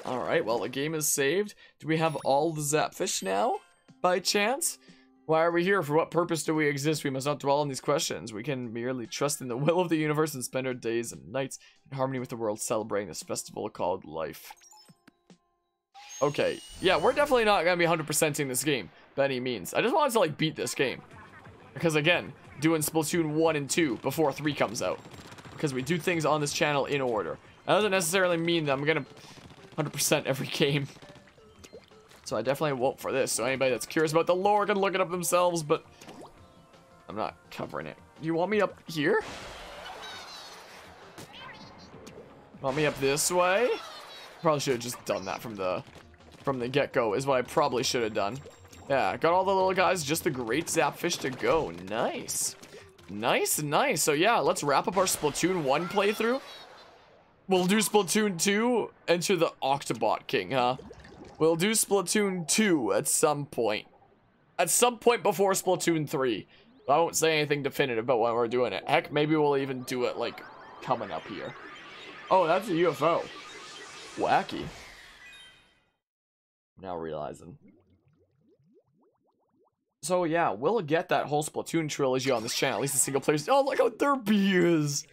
Alright, well, the game is saved. Do we have all the Zapfish now, by chance? Why are we here? For what purpose do we exist? We must not dwell on these questions. We can merely trust in the will of the universe and spend our days and nights in harmony with the world, celebrating this festival called life. Okay, yeah, we're definitely not going to be 100%ing this game by any means. I just wanted to, like, beat this game. Because, again, doing Splatoon 1 and 2 before 3 comes out. Because we do things on this channel in order. That doesn't necessarily mean that I'm going to 100% every game. So I definitely won't for this. So anybody that's curious about the lore can look it up themselves, but I'm not covering it. You want me up here? Want me up this way? Probably should have just done that from the get-go is what I probably should have done. Yeah, got all the little guys, just the great Zapfish to go. Nice. Nice, nice. So yeah, let's wrap up our Splatoon 1 playthrough. We'll do Splatoon 2, enter the Octobot King, huh? We'll do Splatoon 2 at some point. At some point before Splatoon 3. I won't say anything definitive about when we're doing it. Heck, maybe we'll even do it, like, coming up here. Oh, that's a UFO. Wacky. Now realizing. So, yeah, we'll get that whole Splatoon trilogy on this channel. At least the single players. Oh, look how derpy he is.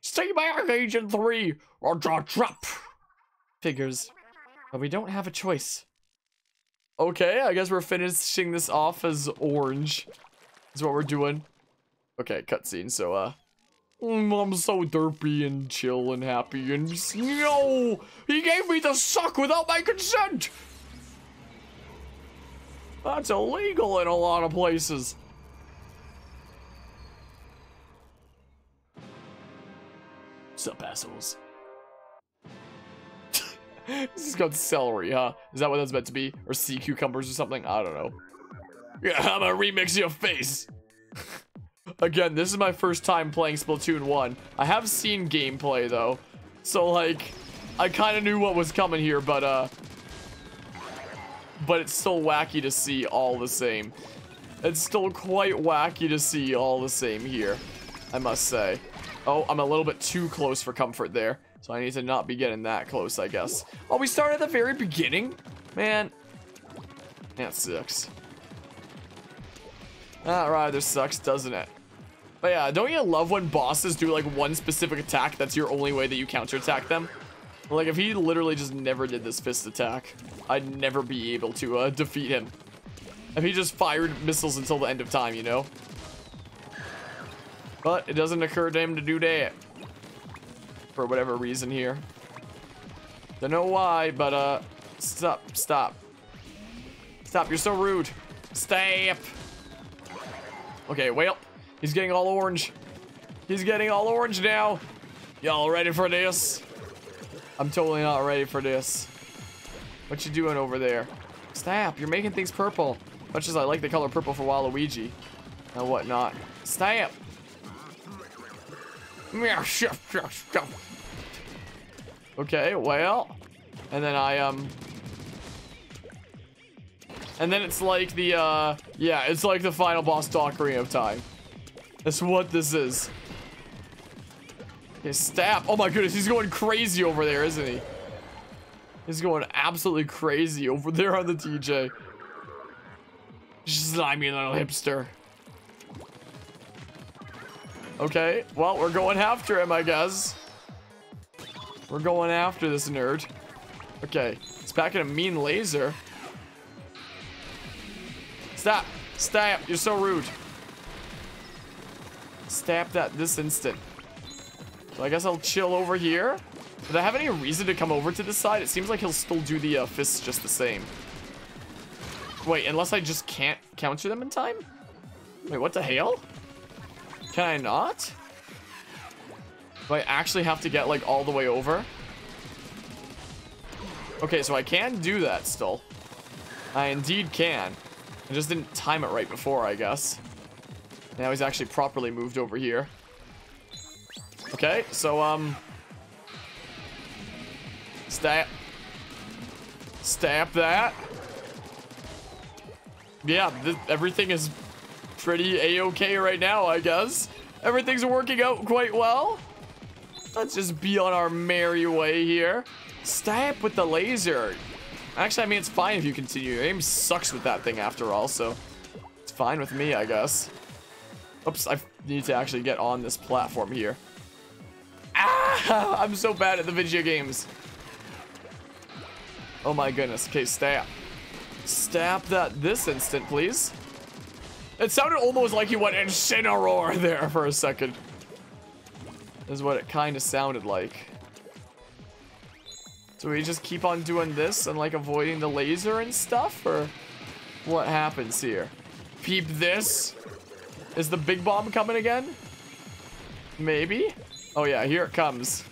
Stay back, Agent 3, or drop. Figures. But we don't have a choice. Okay, I guess we're finishing this off as orange. Is what we're doing. Okay, cutscene. So, I'm so derpy and chill and happy and no! He gave me the suck without my consent! That's illegal in a lot of places. Sup, assholes? This is called celery, huh? Is that what that's meant to be? Or sea cucumbers or something? I don't know. Yeah, I'm gonna remix your face. Again, this is my first time playing Splatoon 1. I have seen gameplay, though. So, like, I kind of knew what was coming here, but it's still wacky to see all the same. It's still quite wacky to see all the same here, I must say. Oh, I'm a little bit too close for comfort there. So I need to not be getting that close, I guess. Oh, we started at the very beginning? Man. That sucks. That rather sucks, doesn't it? But yeah, don't you love when bosses do like one specific attack that's your only way that you counterattack them? Like if he literally just never did this fist attack, I'd never be able to defeat him. If he just fired missiles until the end of time, you know? But it doesn't occur to him to do that. For whatever reason here. Don't know why, but stop. Stop, you're so rude. Stop. Okay, well, he's getting all orange. He's getting all orange now. Y'all ready for this? I'm totally not ready for this. What you doing over there? Stop, you're making things purple. Much as I like the color purple for Waluigi and whatnot. Stop. Okay, well, and then and then it's like the, yeah, it's like the final boss Ocarina of Time. That's what this is. Okay, stab. Oh my goodness, he's going crazy over there, isn't he? He's going absolutely crazy over there on the TJ. Slimy little hipster. Okay, well, we're going after him, I guess. We're going after this nerd. Okay, he's packing a mean laser. Stop! Stop! You're so rude. Stab that this instant. So I guess I'll chill over here. Did I have any reason to come over to this side? It seems like he'll still do the fists just the same. Wait, unless I just can't counter them in time? Wait, what the hell? Can I not? Do I actually have to get like all the way over? Okay, so I can do that still. I indeed can. I just didn't time it right before, I guess. Now he's actually properly moved over here. Okay, so stab that. Yeah, everything is pretty a-okay right now, I guess. Everything's working out quite well. Let's just be on our merry way here. Stab with the laser. Actually, I mean, it's fine if you continue. Your aim sucks with that thing after all, so it's fine with me, I guess. Oops, I need to actually get on this platform here. Ah! I'm so bad at the video games. Oh my goodness. Okay, stab. Stab that this instant, please. It sounded almost like he went Incineroar there for a second. Is what it kind of sounded like. So we just keep on doing this and like avoiding the laser and stuff, or what happens here? Peep this. Is the big bomb coming again? Maybe? Oh yeah, here it comes.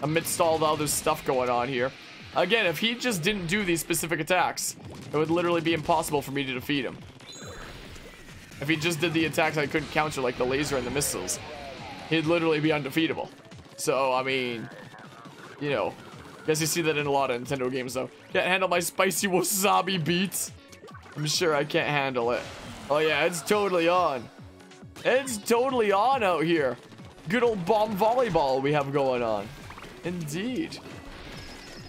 Amidst all the other stuff going on here. Again, if he just didn't do these specific attacks, it would literally be impossible for me to defeat him. If he just did the attacks I couldn't counter, like the laser and the missiles, he'd literally be undefeatable. So, I mean, you know, guess you see that in a lot of Nintendo games, though. Can't handle my spicy wasabi beats. I'm sure I can't handle it. Oh, yeah, it's totally on. It's totally on out here. Good old bomb volleyball we have going on. Indeed.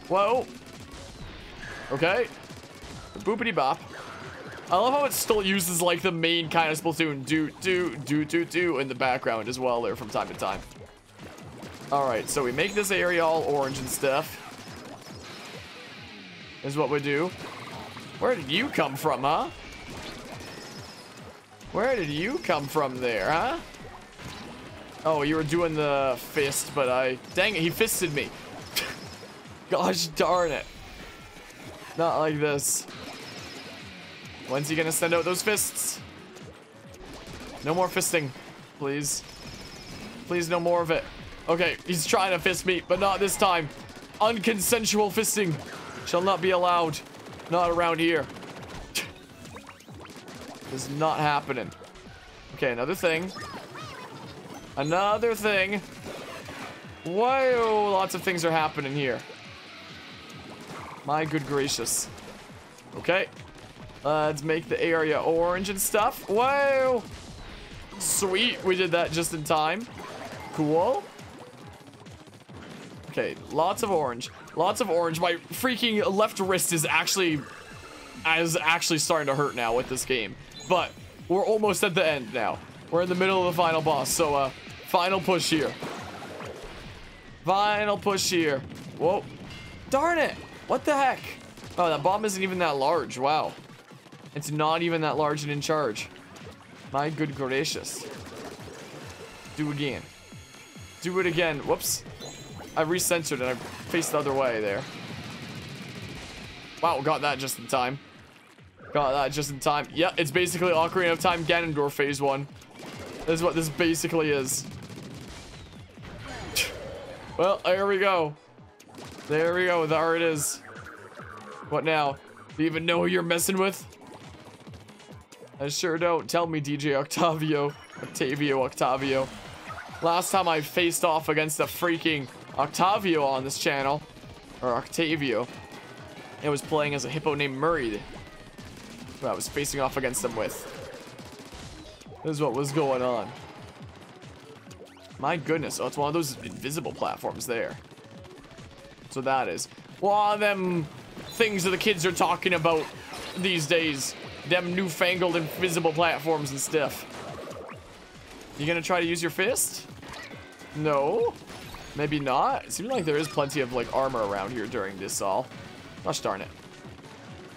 Whoa. Okay. Boopity bop. I love how it still uses like the main kind of Splatoon do in the background as well there from time to time. Alright, so we make this area all orange and stuff. Is what we do. Where did you come from, huh? Where did you come from there, huh? Oh, you were doing the fist, but dang it, he fisted me. Gosh darn it. Not like this. When's he gonna send out those fists? No more fisting, please. Please, no more of it. Okay, he's trying to fist me, but not this time. Unconsensual fisting shall not be allowed. Not around here. This is not happening. Okay, another thing. Another thing. Whoa, lots of things are happening here. My good gracious. Okay. Let's make the area orange and stuff. Whoa. Sweet, we did that just in time. Cool. Okay, lots of orange. Lots of orange. My freaking left wrist is actually starting to hurt now with this game. But we're almost at the end now. We're in the middle of the final boss. So, final push here. Final push here. Whoa. Darn it. What the heck? Oh, that bomb isn't even that large. Wow. It's not even that large and in charge. My good gracious. Do again. Do it again. Whoops. I recentered and I faced the other way there. Wow, got that just in time. Got that just in time. Yeah, it's basically Ocarina of Time Ganondorf phase 1. This is what this basically is. Well, there we go. There we go. There it is. What now? Do you even know who you're messing with? I sure don't. Tell me, DJ Octavio. Octavio. Last time I faced off against a freaking Octavio on this channel, or Octavio, it was playing as a hippo named Murray who I was facing off against him with. This is what was going on. My goodness. Oh, it's one of those invisible platforms there. So that is one of them things that the kids are talking about these days. Them newfangled invisible platforms and stuff. You gonna try to use your fist? No. Maybe not. It seems like there is plenty of like armor around here during this all. Gosh darn it.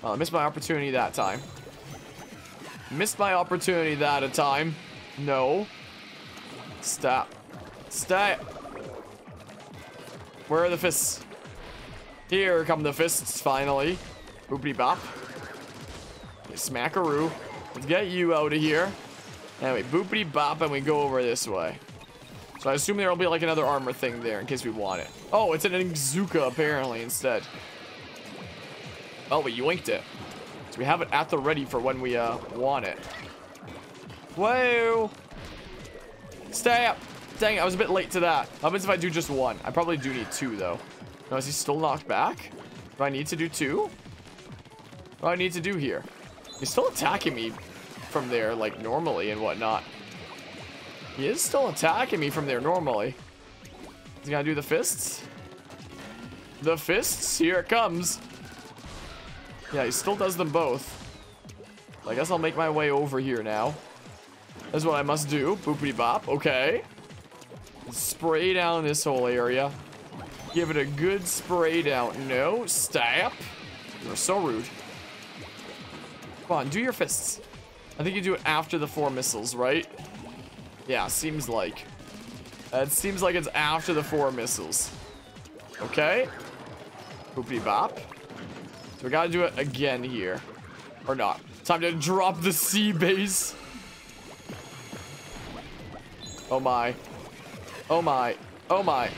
Well, I missed my opportunity that time. Missed my opportunity that a time. No. Stop. Stop. Where are the fists? Here come the fists, finally. Boopity bop. Okay, smackaroo. Let's get you out of here. And we boopity bop and we go over this way. So I assume there will be like another armor thing there in case we want it. Oh, it's an Inzuka apparently instead. Oh, we yoinked it. So we have it at the ready for when we want it. Whoa. Stay up. Dang it, I was a bit late to that. What happens if I do just one? I probably do need two though. No, is he still knocked back? Do I need to do two? What do I need to do here? He's still attacking me from there like normally and whatnot. He is still attacking me from there normally. Is he gonna do the fists? The fists, here it comes. Yeah, he still does them both. I guess I'll make my way over here now. That's what I must do. Boopity bop. Okay. Spray down this whole area. Give it a good spray down. No. Stop. You're so rude. Come on, do your fists. I think you do it after the 4 missiles, right? Yeah, seems like. It seems like it's after the 4 missiles. Okay. Boopity bop. So we gotta do it again here. Or not. Time to drop the sea base. Oh my. Oh my. Oh my.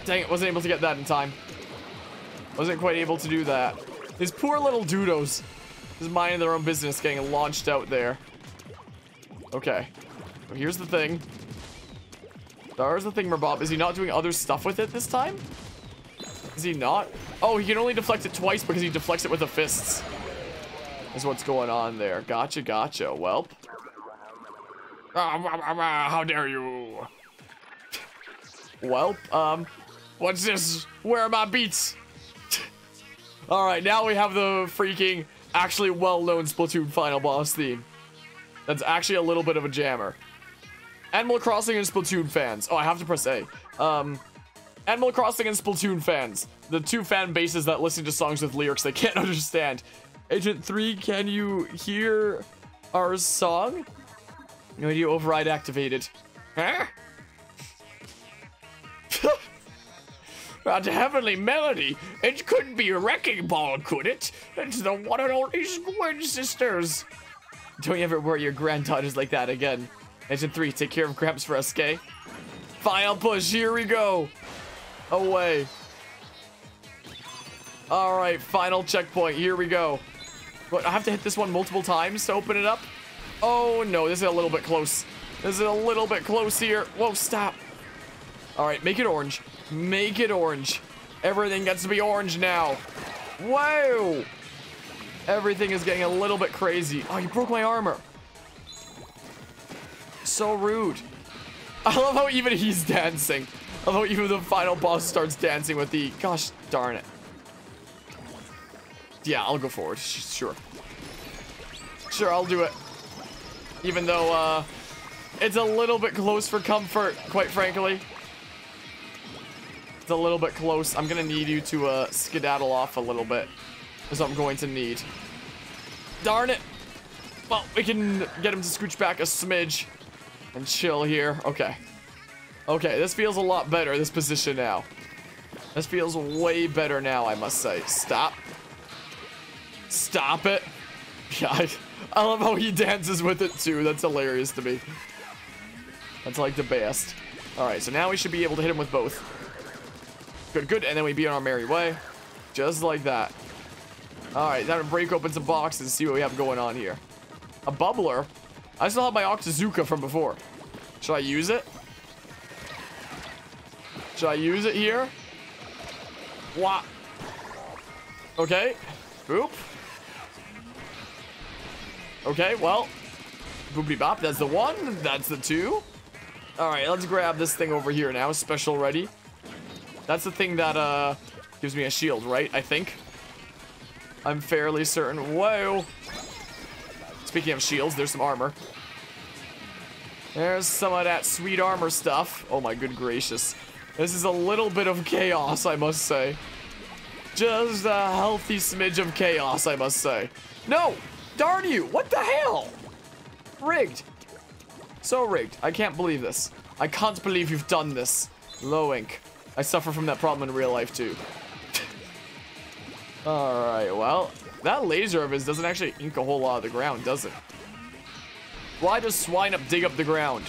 Dang it, wasn't able to get that in time. Wasn't quite able to do that. These poor little doodles. Just minding their own business getting launched out there. Okay. Well, here's the thing. There's the thing, Merbob. Is he not doing other stuff with it this time? Is he not? Oh, he can only deflect it twice because he deflects it with the fists. Is what's going on there. Gotcha, gotcha. Welp. How dare you? Welp, what's this? Where are my beats? Alright, now we have the freaking, actually well-known Splatoon final boss theme. That's actually a little bit of a jammer. Animal Crossing and Splatoon fans. Oh, I have to press A. Animal Crossing and Splatoon fans. The 2 fan bases that listen to songs with lyrics they can't understand. Agent 3, can you hear our song? No idea, override activated. Huh? That heavenly melody. It couldn't be a wrecking ball, could it? It's the one and only Squid Sisters. Don't you ever worry your granddaughters like that again. Agent 3, take care of Gramps for us, okay? Final push, here we go. Away. Alright, final checkpoint, here we go. What, I have to hit this one multiple times to open it up? Oh no, this is a little bit close. This is a little bit close here. Whoa, stop. Alright, make it orange. Make it orange. Everything gets to be orange now. Whoa! Everything is getting a little bit crazy. Oh, you broke my armor. So rude. I love how even he's dancing. I love how even the final boss starts dancing with the... Gosh darn it. Yeah, I'll go forward. Sure. Sure, I'll do it. Even though, it's a little bit close for comfort, quite frankly. It's a little bit close. I'm gonna need you to, skedaddle off a little bit. Is what I'm going to need. Darn it! Well, we can get him to scooch back a smidge. And chill here. Okay. Okay, this feels a lot better, this position now. This feels way better now, I must say. Stop. Stop it. Yeah, I love how he dances with it too. That's hilarious to me. That's like the best. Alright, so now we should be able to hit him with both. Good, good. And then we be on our merry way. Just like that. Alright, time to break open some boxes and see what we have going on here. A bubbler? I still have my Octazooka from before. Should I use it? Should I use it here? What? Okay. Boop. Okay, well. Boopity bop. That's the 1. That's the 2. Alright, let's grab this thing over here now. Special ready. That's the thing that, gives me a shield, right? I think. I'm fairly certain. Whoa. Speaking of shields, there's some armor. There's some of that sweet armor stuff. Oh my good gracious. This is a little bit of chaos, I must say. Just a healthy smidge of chaos, I must say. No! Darn you! What the hell? Rigged. So rigged. I can't believe this. I can't believe you've done this. Low ink. I suffer from that problem in real life too. Alright, well, that laser of his doesn't actually ink a whole lot of the ground, does it? Why does Swine Up dig up the ground?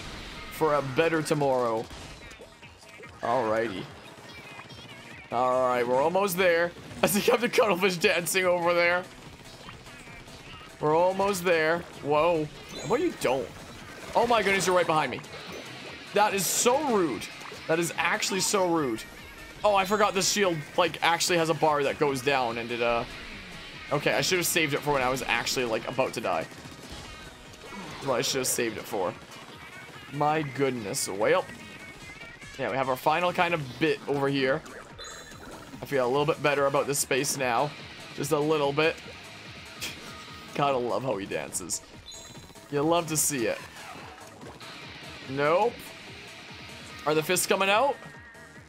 For a better tomorrow. Alrighty. Alright, we're almost there. I see you have the cuttlefish dancing over there. We're almost there. Whoa. What you don't? Oh my goodness, you're right behind me. That is so rude. That is actually so rude. Oh, I forgot this shield, like, actually has a bar that goes down and it, Okay, I should have saved it for when I was actually, like, about to die. That's what I should have saved it for. My goodness. Well. Yeah, we have our final kind of bit over here. I feel a little bit better about this space now. Just a little bit. Gotta love how he dances. You love to see it. Nope. Are the fists coming out?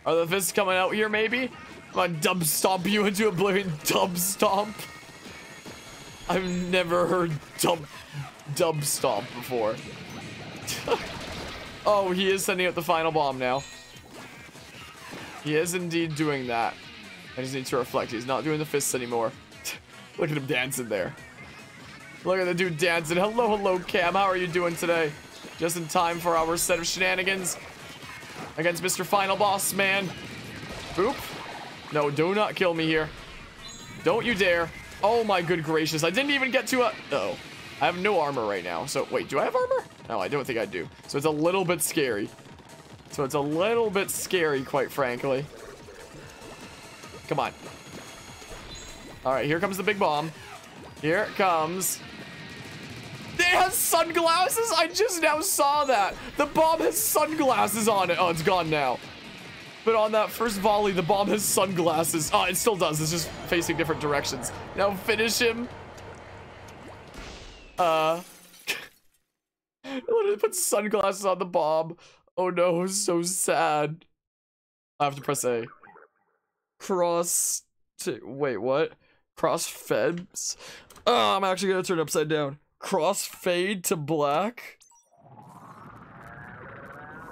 Are the fists coming out here, maybe? I'm gonna dub stomp you into oblivion. Dub stomp. I've never heard dub stomp before. Oh, he is sending out the final bomb now. He is indeed doing that. I just need to reflect. He's not doing the fists anymore. Look at him dancing there. Look at the dude dancing. Hello, hello, Cam. How are you doing today? Just in time for our set of shenanigans against Mr. Final Boss Man. Oop. No, do not kill me here. Don't you dare. Oh my good gracious. I didn't even get to a... Uh-oh. I have no armor right now. So, wait, do I have armor? No, I don't think I do. So it's a little bit scary. Quite frankly. Come on. All right, here comes the big bomb. Here it comes. It has sunglasses? I just now saw that. The bomb has sunglasses on it. Oh, it's gone now. But on that first volley, the bomb has sunglasses. Oh, it still does. It's just facing different directions. Now finish him. Literally put sunglasses on the bomb. Oh no, so sad. I have to press A. Wait, what? Cross feds? Oh, I'm actually gonna turn it upside down. Cross fade to black?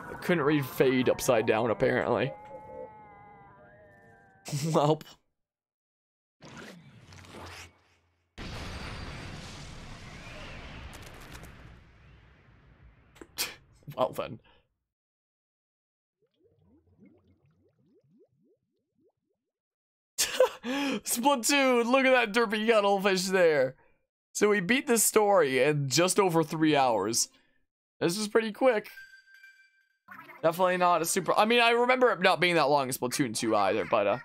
I couldn't read fade upside down, apparently. Well. Well then. Splatoon, look at that derpy cuttlefish there. So we beat this story in just over 3 hours. This was pretty quick. Definitely not a super... I mean, I remember it not being that long in Splatoon 2 either, but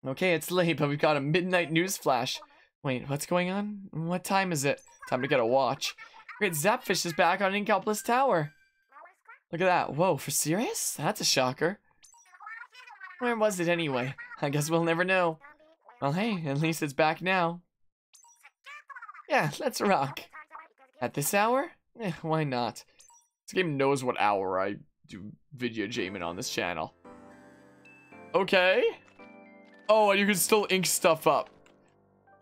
okay, it's late, but we've got a midnight news flash. Wait, what's going on? What time is it? Time to get a watch. Great, Zapfish is back on Inkantation Tower. Look at that. Whoa, for serious? That's a shocker. Where was it anyway? I guess we'll never know. Well, hey, at least it's back now. Yeah, let's rock. At this hour? Why not? This game knows what hour I do video gaming on this channel. Okay. Oh, and you can still ink stuff up.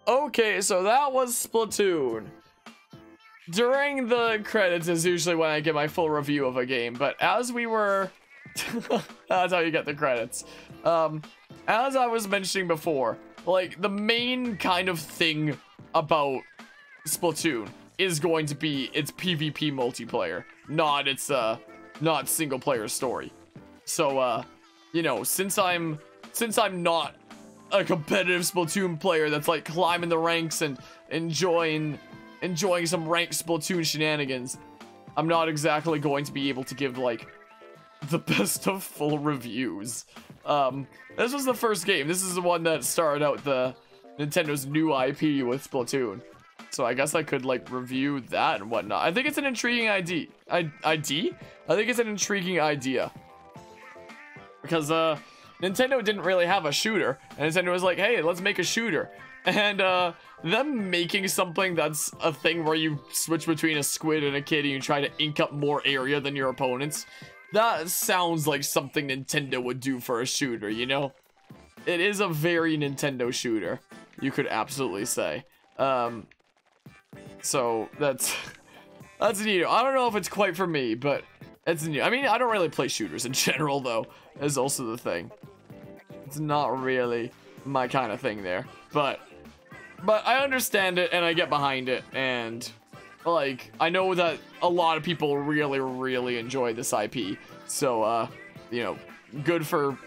Okay, so that was Splatoon. During the credits is usually when I get my full review of a game, but as we were... That's how you get the credits. As I was mentioning before, like, the main kind of thing about Splatoon is going to be its PvP multiplayer, not its, not single player story. So, you know, since I'm not a competitive Splatoon player that's, like, climbing the ranks and enjoying some ranked Splatoon shenanigans, I'm not exactly going to be able to give, like, the best of full reviews. This was the first game. This is the one that started out the Nintendo's new IP with Splatoon. So I guess I could, like, review that and whatnot. I think it's an intriguing idea. I think it's an intriguing idea. Because, Nintendo didn't really have a shooter. And Nintendo was like, hey, let's make a shooter. And, them making something that's a thing where you switch between a squid and a kid and you try to ink up more area than your opponents. That sounds like something Nintendo would do for a shooter, you know? It is a very Nintendo shooter, you could absolutely say. So that's neat. I don't know if it's quite for me, but it's new. I mean, I don't really play shooters in general, though, is also the thing. It's not really my kind of thing there, but I understand it and I get behind it, and like, I know that a lot of people really enjoy this IP, so you know, good for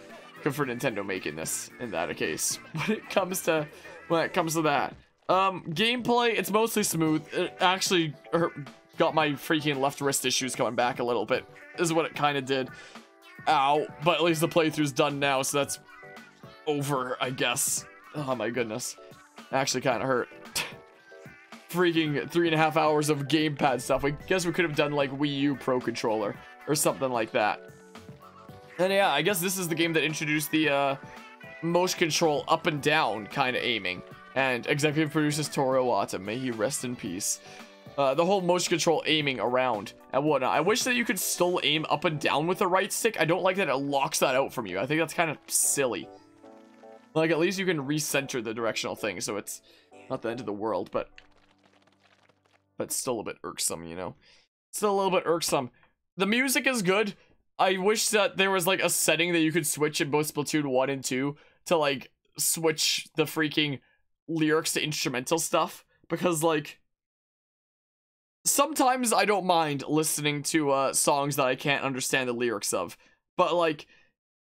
Nintendo making this in that case. When it comes to that, gameplay, it's mostly smooth. It actually got my freaking left wrist issues coming back a little bit, is what it kind of did. Ow. But at least the playthrough's done now, so that's over, I guess. Oh my goodness. Actually kind of hurt. Freaking 3.5 hours of gamepad stuff. I guess we could have done like Wii U Pro Controller or something like that. And yeah, I guess this is the game that introduced the motion control up and down kind of aiming. And executive producer Toru Iwata, may he rest in peace. The whole motion control aiming around and whatnot. I wish that you could still aim up and down with the right stick. I don't like that it locks that out from you. I think that's kind of silly. Like, at least you can recenter the directional thing, so it's not the end of the world, but still a bit irksome, you know? Still a little bit irksome. The music is good. I wish that there was, like, a setting that you could switch in both Splatoon 1 and 2 to, like, switch the freaking lyrics to instrumental stuff, because, like, sometimes I don't mind listening to songs that I can't understand the lyrics of, but like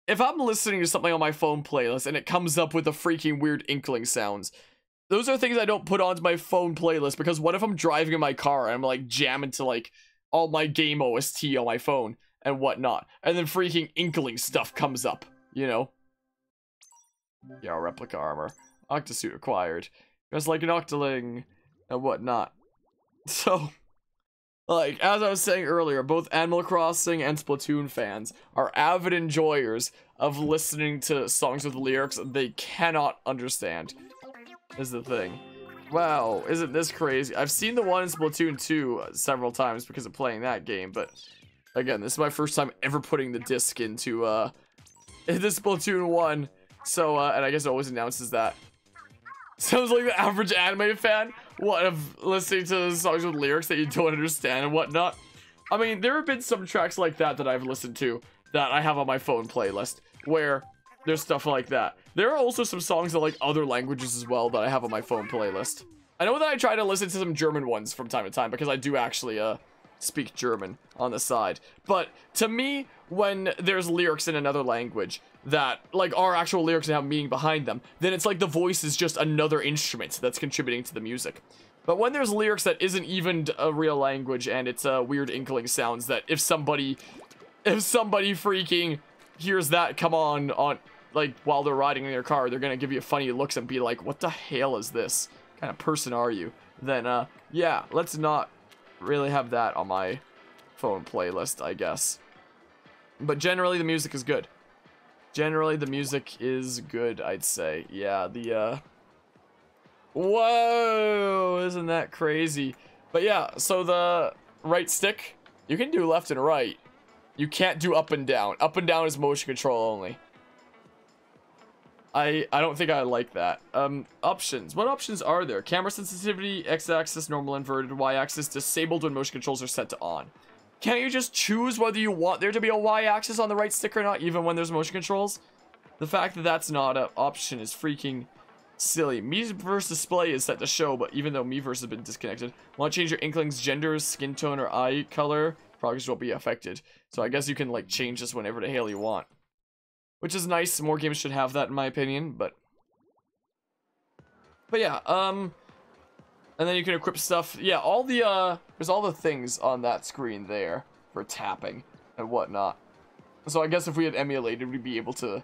if I'm listening to something on my phone playlist and it comes up with the freaking weird inkling sounds, those are things I don't put onto my phone playlist, because what if I'm driving in my car and I'm like jamming to like all my game OST on my phone and whatnot, and then freaking inkling stuff comes up, you know? Yeah, replica armor. Octasuit acquired. Just like an octoling and whatnot. So, like, as I was saying earlier, both Animal Crossing and Splatoon fans are avid enjoyers of listening to songs with lyrics they cannot understand, is the thing. Wow, isn't this crazy? I've seen the one in Splatoon 2 several times because of playing that game, but again, this is my first time ever putting the disc into this Splatoon 1, so, and I guess it always announces that. Sounds like the average anime fan, what, of listening to songs with lyrics that you don't understand and whatnot. I mean, there have been some tracks like that that I've listened to that I have on my phone playlist, where there's stuff like that. There are also some songs that like other languages as well that I have on my phone playlist. I know that I try to listen to some German ones from time to time, because I do actually, speak German on the side. But to me, when there's lyrics in another language that like are actual lyrics and have meaning behind them, then it's like the voice is just another instrument that's contributing to the music. But when there's lyrics that isn't even a real language and it's weird inkling sounds that if somebody freaking hears that come on like while they're riding in their car, they're gonna give you funny looks and be like, what the hell is this? What kind of person are you? Then yeah, let's not really have that on my phone playlist, I guess. But generally the music is good. Generally the music is good, I'd say. Yeah, the whoa, isn't that crazy? But yeah, so the right stick, you can do left and right. You can't do up and down. Up and down is motion control only. I don't think I like that. Options. What options are there? Camera sensitivity, X-axis, normal inverted, Y-axis, disabled when motion controls are set to on. Can't you just choose whether you want there to be a Y-axis on the right stick or not, even when there's motion controls? The fact that that's not an option is freaking silly. Miiverse display is set to show, but even though Miiverse has been disconnected, want to change your Inkling's gender, skin tone, or eye color, progress will be affected. So I guess you can like change this whenever the hell you want. Which is nice. More games should have that in my opinion, but yeah, and then you can equip stuff. Yeah, all the there's all the things on that screen there for tapping and whatnot. So I guess if we had emulated, we'd be able to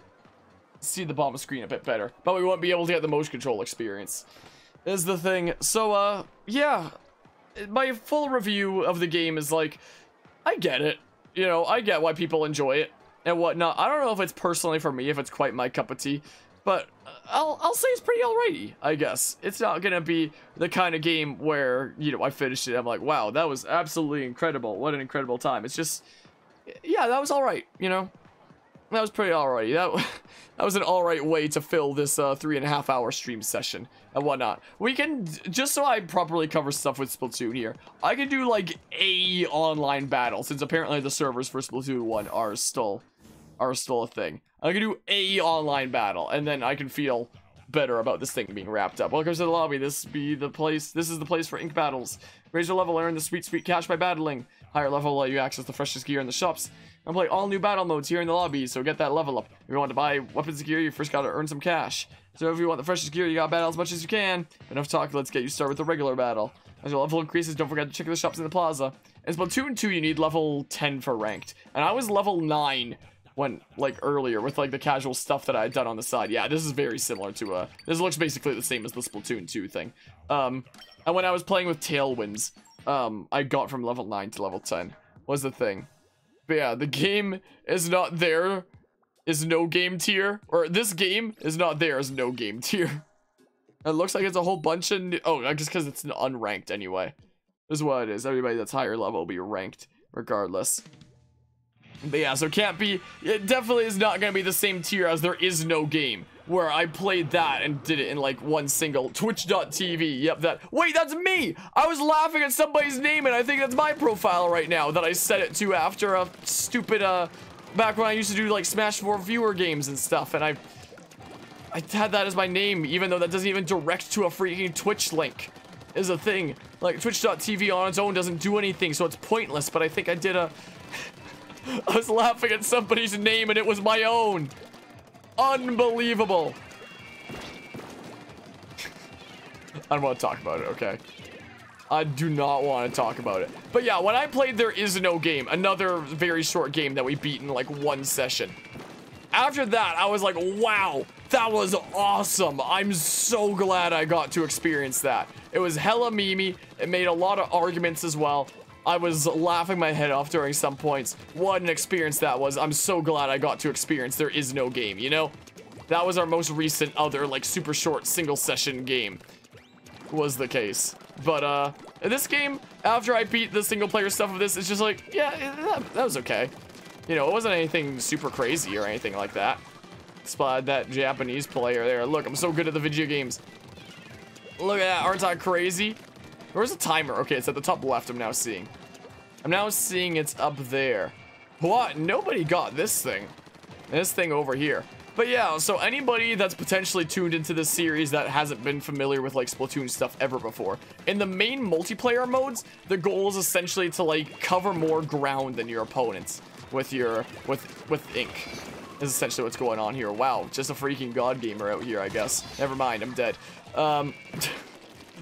see the bottom screen a bit better, but we won't be able to get the motion control experience, is the thing. So yeah, my full review of the game is like, I get it, you know, I get why people enjoy it and whatnot. I don't know if it's personally for me, if it's quite my cup of tea, but I'll say it's pretty alrighty, I guess. It's not gonna be the kind of game where, you know, I finished it, I'm like, wow, that was absolutely incredible, what an incredible time. It's just, yeah, that was alright, you know, that was pretty alrighty. That was an alright way to fill this 3.5 hour stream session and whatnot. We can, just so I properly cover stuff with Splatoon here, I can do like a online battle, since apparently the servers for Splatoon 1 are still a thing. I can do a online battle, and then I can feel better about this thing being wrapped up. Welcome to the lobby. This is the place for ink battles. Raise your level, earn the sweet cash by battling. Higher level will let you access the freshest gear in the shops and play all new battle modes here in the lobby, so get that level up. If you want to buy weapons and gear, you first gotta earn some cash. So if you want the freshest gear, you gotta battle as much as you can. Enough talk, let's get you started with the regular battle. As your level increases, don't forget to check the shops in the plaza. In Splatoon 2, you need level 10 for ranked, and I was level 9 when, like, earlier with, like, the casual stuff that I had done on the side. Yeah, this is very similar to, this looks basically the same as the Splatoon 2 thing. And when I was playing with Tailwinds, I got from level 9 to level 10, was the thing. But yeah, the game is not there is no game tier, or this game is not there as no game tier. It looks like it's a whole bunch of oh, I guess because it's unranked anyway. This is what it is. Everybody that's higher level will be ranked regardless. But yeah, so it definitely is not going to be the same tier as there is no game, where I played that and did it in like one single twitch.tv. Yep, wait, that's me. I was laughing at somebody's name and I think that's my profile right now that I set it to after a stupid, back when I used to do like Smash 4 viewer games and stuff, and I had that as my name, even though that doesn't even direct to a freaking Twitch link, is a thing. Like, twitch.tv on its own doesn't do anything, so it's pointless, but I think I did a... I was laughing at somebody's name and it was my own. Unbelievable. I don't want to talk about it, okay? I do not want to talk about it. But yeah, when I played There Is No Game, another very short game that we beat in like one session. After that, I was like, wow, that was awesome. I'm so glad I got to experience that. It was hella memey. It made a lot of arguments as well. I was laughing my head off during some points. What an experience that was. I'm so glad I got to experience There Is No Game, you know? That was our most recent other, like, super short single session game. Was the case. But, this game, after I beat the single player stuff of this, it's just like, yeah, that was okay. You know, it wasn't anything super crazy or anything like that. Spot that Japanese player there. Look, I'm so good at the video games. Look at that, aren't I crazy? Where's the timer? Okay, it's at the top left, I'm now seeing. I'm now seeing it's up there. What? Nobody got this thing. This thing over here. But yeah, so anybody that's potentially tuned into this series that hasn't been familiar with like Splatoon stuff ever before, in the main multiplayer modes, the goal is essentially to like cover more ground than your opponents with ink. Is essentially what's going on here. Wow, just a freaking god gamer out here, I guess. Never mind, I'm dead.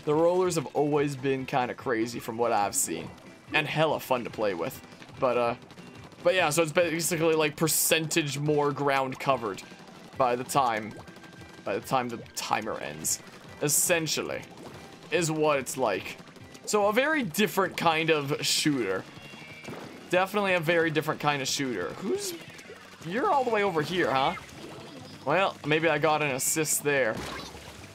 The rollers have always been kind of crazy from what I've seen, and hella fun to play with. But yeah, so it's basically like percentage more ground covered by the time the timer ends, essentially, is what it's like. So a very different kind of shooter. Definitely a very different kind of shooter. You're all the way over here, huh? Well, maybe I got an assist there.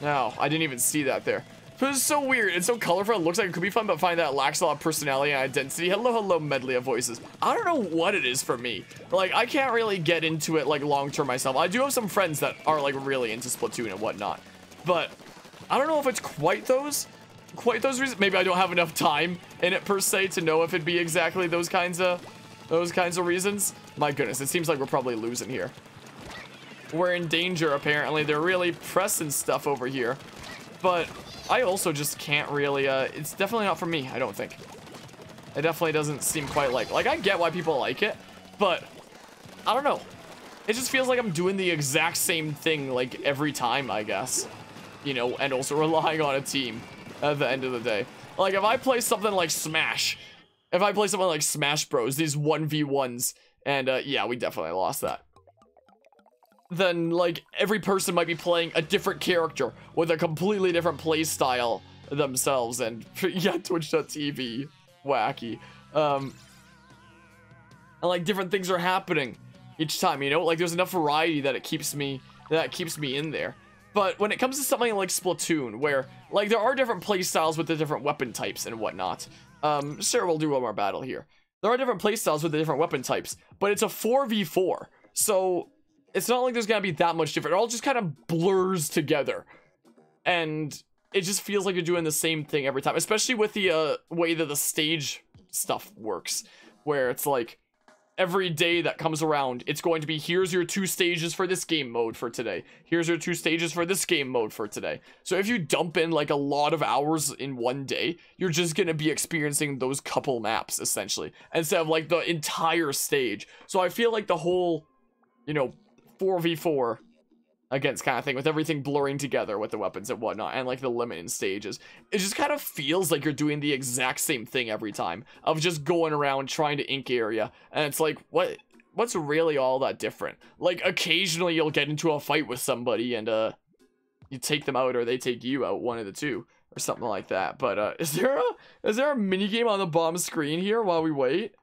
No, I didn't even see that there. But it's so weird. It's so colorful. It looks like it could be fun, but find that it lacks a lot of personality and identity. Hello, hello, medley of voices. I don't know what it is for me. Like, I can't really get into it, like, long-term myself. I do have some friends that are, like, really into Splatoon and whatnot. But I don't know if it's quite those reasons. Maybe I don't have enough time in it, per se, to know if it'd be exactly those kinds of reasons. My goodness, it seems like we're probably losing here. We're in danger, apparently. They're really pressing stuff over here. But I also just can't really, it's definitely not for me, I don't think. It definitely doesn't seem quite like I get why people like it, but I don't know. It just feels like I'm doing the exact same thing, like, every time, I guess. You know, and also relying on a team at the end of the day. Like, if I play something like Smash, if I play something like Smash Bros, these 1v1s, and, yeah, we definitely lost that. Then, like, every person might be playing a different character with a completely different play style themselves, and yeah, twitch.tv, wacky. And like, different things are happening each time, you know? Like, there's enough variety that it keeps me in there. But when it comes to something like Splatoon, where, like, there are different play styles with the different weapon types and whatnot. Sure, we'll do one more battle here. There are different play styles with the different weapon types, but it's a 4v4, so it's not like there's gonna be that much different. It all just kind of blurs together. And it just feels like you're doing the same thing every time. Especially with the way that the stage stuff works. Where it's like, every day that comes around, it's going to be, here's your 2 stages for this game mode for today. Here's your 2 stages for this game mode for today. So if you dump in like a lot of hours in one day, you're just gonna be experiencing those couple maps, essentially. Instead of like the entire stage. So I feel like the whole, you know, 4v4 against kind of thing, with everything blurring together with the weapons and whatnot, and like the limited stages, it just kind of feels like you're doing the exact same thing every time, of just going around trying to ink area, and it's like, what's really all that different? Like, occasionally you'll get into a fight with somebody and you take them out, or they take you out, one of the two, or something like that. But is there a mini game on the bottom screen here while we wait?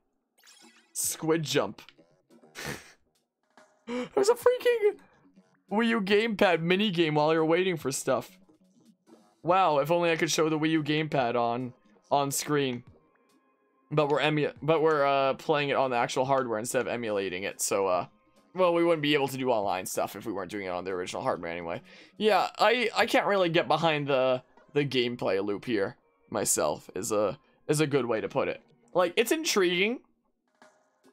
Squid jump. There's a freaking Wii U gamepad mini game while you're waiting for stuff. Wow, if only I could show the Wii U gamepad on screen. But we're playing it on the actual hardware instead of emulating it. So well, we wouldn't be able to do online stuff if we weren't doing it on the original hardware anyway. Yeah, I can't really get behind the gameplay loop here myself is a good way to put it. Like, it's intriguing.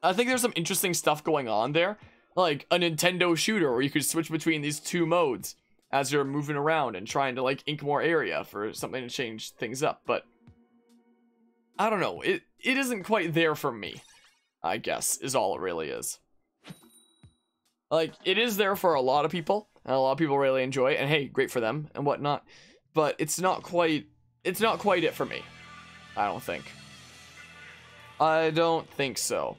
I think there's some interesting stuff going on there. Like a Nintendo shooter where you could switch between these two modes as you're moving around and trying to like ink more area for something to change things up. But I don't know. It isn't quite there for me, I guess, is all it really is. Like, it is there for a lot of people, and a lot of people really enjoy it, and hey, great for them and whatnot. But it's not quite it for me. I don't think. I don't think so.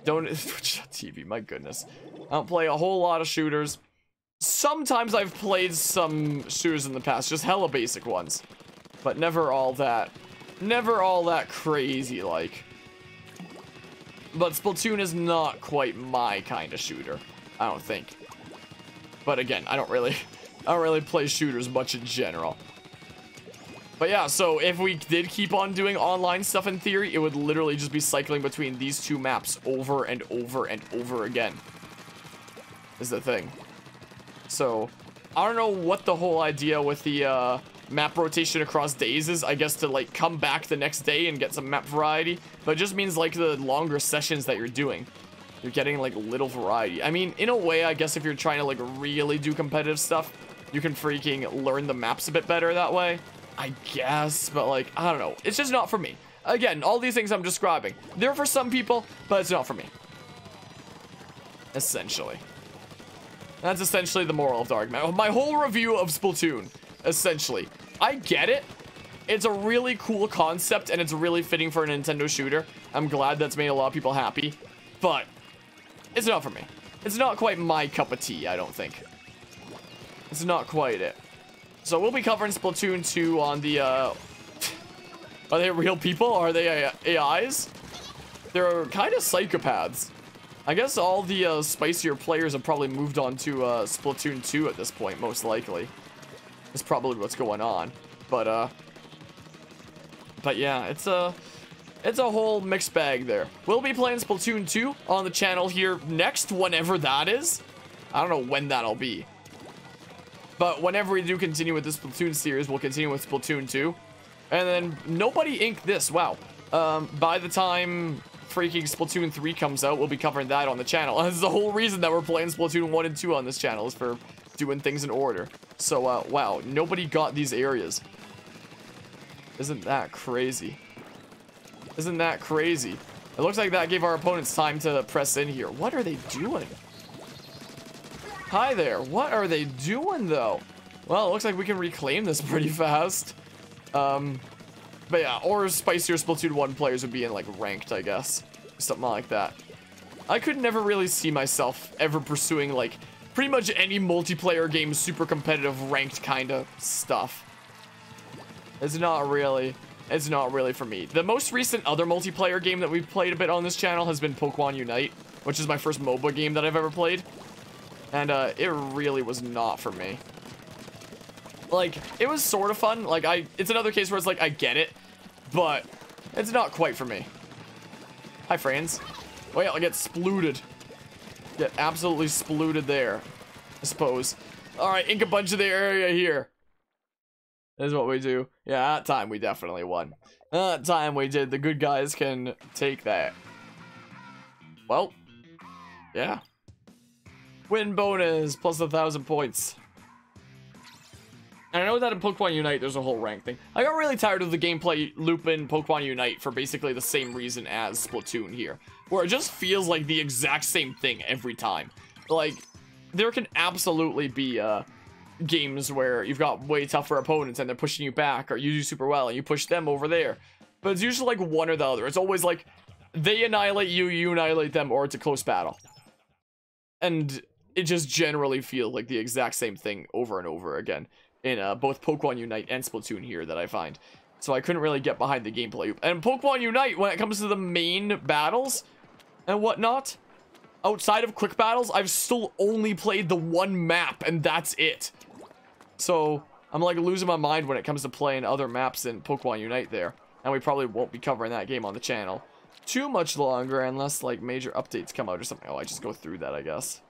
Don't TV, my goodness. I don't play a whole lot of shooters. Sometimes I've played some shooters in the past, just hella basic ones. But never all that crazy, like. But Splatoon is not quite my kind of shooter, I don't think. But again, I don't really play shooters much in general. But yeah, so if we did keep on doing online stuff in theory, it would literally just be cycling between these two maps over and over and over again. Is the thing. So, I don't know what the whole idea with the map rotation across days is. I guess to like come back the next day and get some map variety. But it just means like the longer sessions that you're doing, you're getting like little variety. I mean, in a way, I guess if you're trying to like really do competitive stuff, you can freaking learn the maps a bit better that way. I guess, but like, I don't know. It's just not for me. Again, all these things I'm describing, they're for some people, but it's not for me. Essentially. That's essentially the moral of the argument. My whole review of Splatoon, essentially. I get it. It's a really cool concept, and it's really fitting for a Nintendo shooter. I'm glad that's made a lot of people happy, but it's not for me. It's not quite my cup of tea, I don't think. It's not quite it. So we'll be covering Splatoon 2 on the, are they real people? Are they AIs? They're kind of psychopaths. I guess all the spicier players have probably moved on to Splatoon 2 at this point, most likely. That's probably what's going on. But yeah, it's a whole mixed bag there. We'll be playing Splatoon 2 on the channel here next, whenever that is. I don't know when that'll be. But whenever we do continue with this Splatoon series, we'll continue with Splatoon 2. And then nobody inked this. Wow. By the time freaking Splatoon 3 comes out, we'll be covering that on the channel. That's the whole reason that we're playing Splatoon 1 and 2 on this channel, is for doing things in order. So, wow. Nobody got these areas. Isn't that crazy? Isn't that crazy? It looks like that gave our opponents time to press in here. What are they doing? Hi there. What are they doing, though? Well, it looks like we can reclaim this pretty fast. But yeah, or spicier Splatoon 1 players would be in, like, ranked, I guess. Something like that. I could never really see myself ever pursuing, like, pretty much any multiplayer game, super competitive, ranked kind of stuff. It's not really for me. The most recent other multiplayer game that we've played a bit on this channel has been Pokemon Unite, which is my first MOBA game that I've ever played. And it really was not for me. Like, it was sort of fun. Like, it's another case where it's like, I get it, but it's not quite for me. Hi, friends. Wait, I'll get splooted. Get absolutely splooted there, I suppose. Alright, ink a bunch of the area here. This is what we do. Yeah, that time we definitely won. That time we did. The good guys can take that. Well, yeah. Win bonus, plus 1,000 points. And I know that in Pokemon Unite, there's a whole rank thing. I got really tired of the gameplay loop in Pokemon Unite for basically the same reason as Splatoon here. Where it just feels like the exact same thing every time. Like, there can absolutely be, games where you've got way tougher opponents and they're pushing you back, or you do super well and you push them over there. But it's usually like one or the other. It's always like, they annihilate you, you annihilate them, or it's a close battle. And it just generally feels like the exact same thing over and over again in both Pokemon Unite and Splatoon here that I find. So I couldn't really get behind the gameplay. And Pokemon Unite, when it comes to the main battles, and whatnot. Outside of quick battles, I've still only played the one map, and that's it. So, I'm like losing my mind when it comes to playing other maps in Pokemon Unite there. And we probably won't be covering that game on the channel too much longer unless like major updates come out or something. Oh, I just go through that, I guess.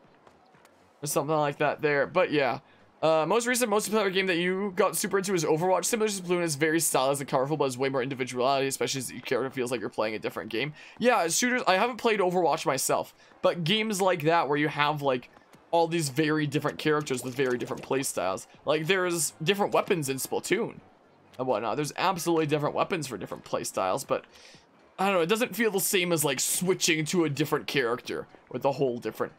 Or something like that there. But yeah. Most recent multiplayer game that you got super into is Overwatch. Similar to Splatoon, is very stylized and colorful, but has way more individuality, especially as your character feels like you're playing a different game. Yeah, shooters, I haven't played Overwatch myself, but games like that where you have like all these very different characters with very different playstyles. Like there's different weapons in Splatoon and whatnot. There's absolutely different weapons for different playstyles, but I don't know, it doesn't feel the same as like switching to a different character with a whole different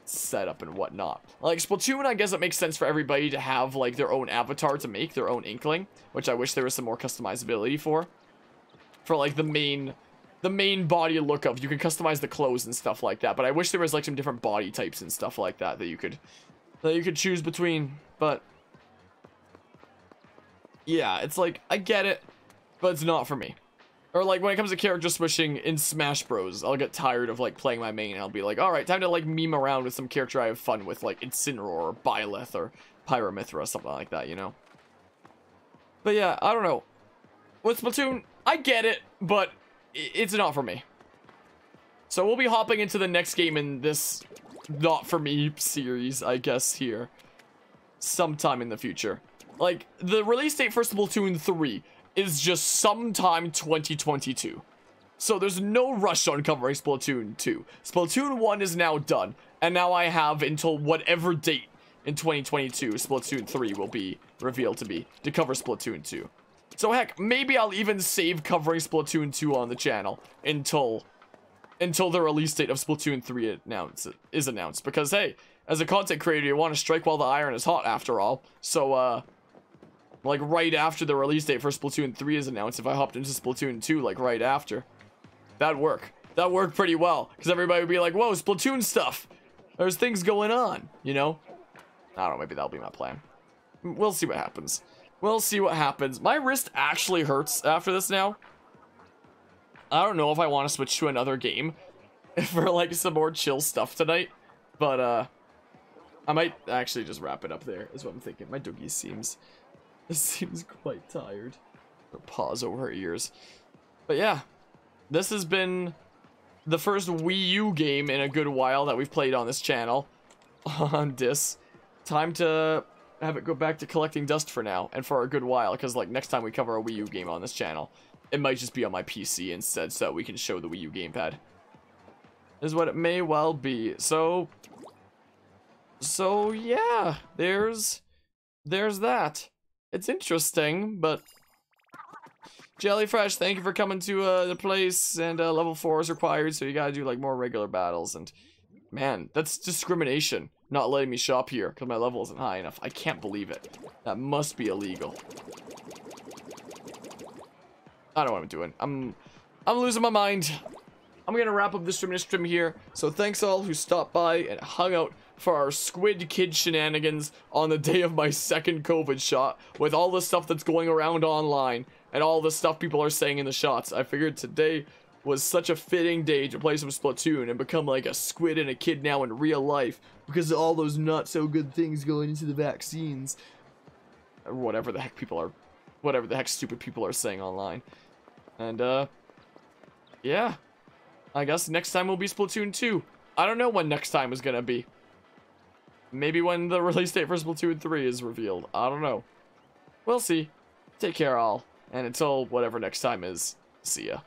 setup and whatnot. Like Splatoon, I guess it makes sense for everybody to have like their own avatar to make their own Inkling, which I wish there was some more customizability for like the main body look of. You can customize the clothes and stuff like that, but I wish there was like some different body types and stuff like that that you could choose between. But yeah, it's like I get it, but it's not for me. Or like when it comes to character switching in Smash Bros, I'll get tired of like playing my main and I'll be like, alright, time to like meme around with some character I have fun with, like Incineroar or Byleth or Pyramithra or something like that, you know? But yeah, I don't know. With Splatoon, I get it, but it's not for me. So we'll be hopping into the next game in this not for me series, I guess, here. Sometime in the future. Like, the release date for Splatoon 3 is just sometime 2022. So there's no rush on covering Splatoon 2. Splatoon 1 is now done, and now I have until whatever date in 2022 Splatoon 3 will be revealed to cover Splatoon 2. So heck, maybe I'll even save covering Splatoon 2 on the channel until the release date of Splatoon 3 is announced. Because hey, as a content creator, you want to strike while the iron is hot after all. So like right after the release date for Splatoon 3 is announced, if I hopped into Splatoon 2 like right after, that'd work. That worked pretty well, because everybody would be like, whoa, Splatoon stuff. There's things going on, you know? I don't know, maybe that'll be my plan. We'll see what happens. We'll see what happens. My wrist actually hurts after this now. I don't know if I want to switch to another game for like some more chill stuff tonight, but I might actually just wrap it up there, is what I'm thinking. My doogie seems quite tired. Or pause over her ears. But yeah, this has been the first Wii U game in a good while that we've played on this channel. On this. Time to have it go back to collecting dust for now, and for a good while, because like next time we cover a Wii U game on this channel, it might just be on my PC instead, so that we can show the Wii U gamepad. Is what it may well be. So yeah, there's that. It's interesting, but Jellyfresh, thank you for coming to the place, and level 4 is required, so you gotta do like more regular battles, and man, that's discrimination, not letting me shop here because my level isn't high enough. I can't believe it. That must be illegal. I don't know what I'm doing. I'm losing my mind. I'm gonna wrap up this stream here. So thanks all who stopped by and hung out for our Squid Kid shenanigans on the day of my second COVID shot, with all the stuff that's going around online and all the stuff people are saying in the shots. I figured today was such a fitting day to play some Splatoon and become like a squid and a kid now in real life because of all those not so good things going into the vaccines. Or whatever the heck stupid people are saying online. And yeah, I guess next time will be Splatoon 2. I don't know when next time is gonna be. Maybe when the release date for Splatoon 3 is revealed. I don't know. We'll see. Take care all. And until whatever next time is, see ya.